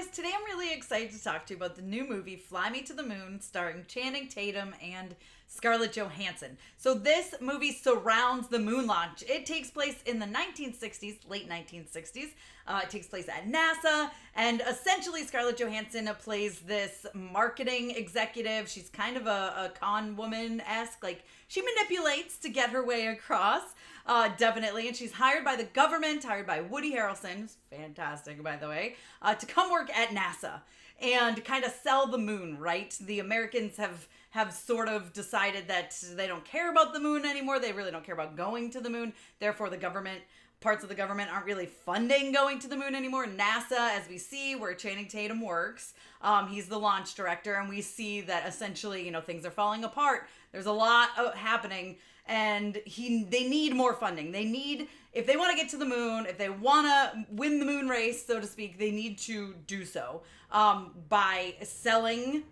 guys, today I'm really excited to talk to you about the new movie Fly Me to the Moon starring Channing Tatum and Scarlett Johansson. So this movie surrounds the moon launch. It takes place in the 1960s, late 1960s. It takes place at NASA, and essentially Scarlett Johansson plays this marketing executive. She's kind of a con woman-esque, like she manipulates to get her way across, definitely. And she's hired by the government, hired by Woody Harrelson, who's fantastic, by the way, to come work at NASA and kind of sell the moon, right? The Americans have sort of decided that they don't care about the moon anymore. They really don't care about going to the moon. Therefore, parts of the government aren't really funding going to the moon anymore. NASA, as we see, where Channing Tatum works, he's the launch director, and we see that essentially, things are falling apart. There's a lot happening, and they need more funding. If they want to get to the moon, if they want to win the moon race, so to speak, they need to do so by selling,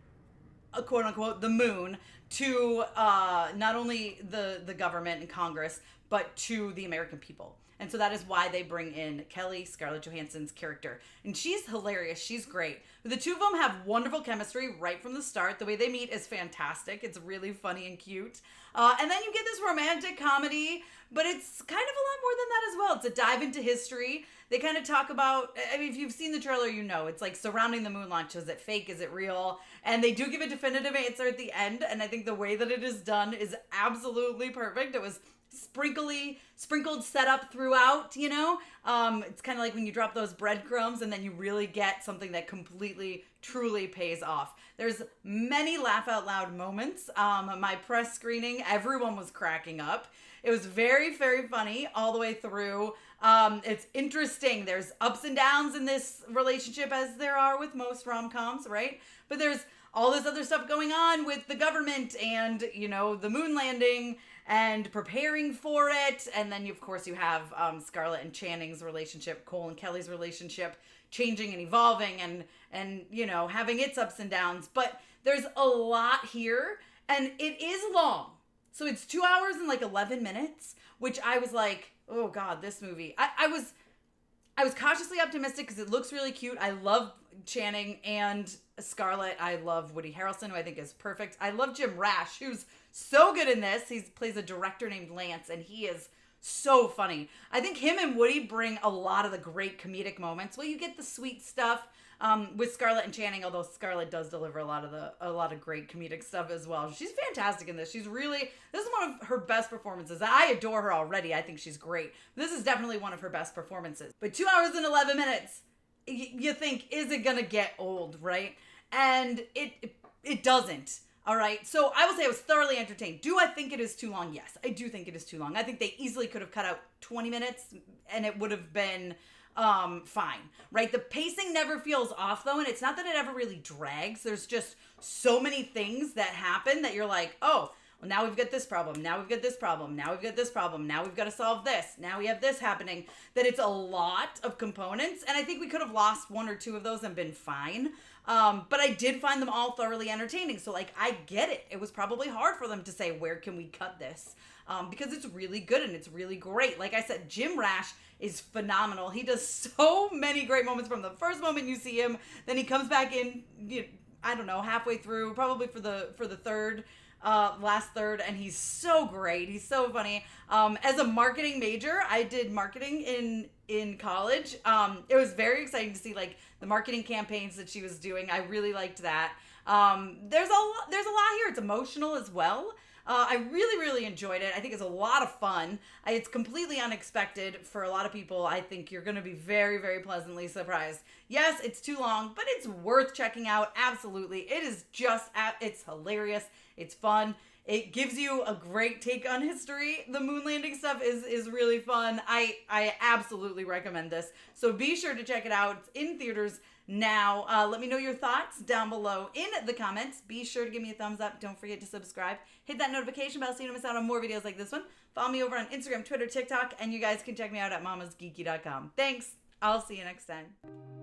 quote unquote, the moon to not only the government and Congress, but to the American people. And so that is why they bring in Kelly, Scarlett Johansson's character. And she's hilarious. She's great. The two of them have wonderful chemistry right from the start. The way they meet is fantastic. It's really funny and cute. And then you get this romantic comedy, but it's kind of a lot more than that as well. It's a dive into history. They kind of talk about, if you've seen the trailer, it's like surrounding the moon launch. Is it fake? Is it real? And they do give a definitive answer at the end. And I think the way that it is done is absolutely perfect. It was sprinkled set up throughout, it's kind of like when you drop those breadcrumbs and then you really get something that completely, truly pays off. There's many laugh out loud moments. My press screening, everyone was cracking up. It was very, very funny all the way through. It's interesting. There's ups and downs in this relationship, as there are with most rom-coms, right? But there's all this other stuff going on with the government and, the moon landing and preparing for it. And then, of course, you have Scarlett and Channing's relationship, Cole and Kelly's relationship changing and evolving and having its ups and downs. But there's a lot here, and it is long. So it's 2 hours and 11 minutes, which I was like, oh God, this movie. I was cautiously optimistic because it looks really cute. I love Channing and Scarlett. I love Woody Harrelson, who I think is perfect. I love Jim Rash, who's so good in this. He plays a director named Lance, and he is so funny. I think him and Woody bring a lot of the great comedic moments. Well, you get the sweet stuff with Scarlett and Channing, although Scarlett does deliver a lot of great comedic stuff as well. She's fantastic in this. This is one of her best performances. I adore her already. I think she's great. This is definitely one of her best performances. But 2 hours and 11 minutes, you think, is it gonna get old, right? And it doesn't. All right, so I will say I was thoroughly entertained. Do I think it is too long? Yes, I do think it is too long. I think they easily could have cut out 20 minutes and it would have been fine, right? The pacing never feels off though, and it's not that it ever really drags. There's just so many things that happen that you're like, oh, well, now we've got this problem. Now we've got this problem. Now we've got this problem. Now we've got to solve this. Now we have this happening. That it's a lot of components, and I think we could have lost one or two of those and been fine. But I did find them all thoroughly entertaining. So I get it. It was probably hard for them to say, where can we cut this? Because it's really good and it's really great. Like I said, Jim Rash is phenomenal. He does so many great moments from the first moment you see him. Then he comes back in, I don't know, halfway through, probably for the third, last third, and he's so great. He's so funny. As a marketing major, I did marketing in college. It was very exciting to see the marketing campaigns that she was doing. I really liked that. There's a lot here. It's emotional as well. I really, really enjoyed it. I think it's a lot of fun. It's completely unexpected for a lot of people. I think you're going to be very, very pleasantly surprised. Yes, it's too long, but it's worth checking out. Absolutely. It is it's hilarious. It's fun. It gives you a great take on history. The moon landing stuff is really fun. I absolutely recommend this. So be sure to check it out. It's in theaters now. Let me know your thoughts down below in the comments. Be sure to give me a thumbs up. Don't forget to subscribe. Hit that notification bell so you don't miss out on more videos like this one. Follow me over on Instagram, Twitter, TikTok, and you guys can check me out at MamasGeeky.com. Thanks. I'll see you next time.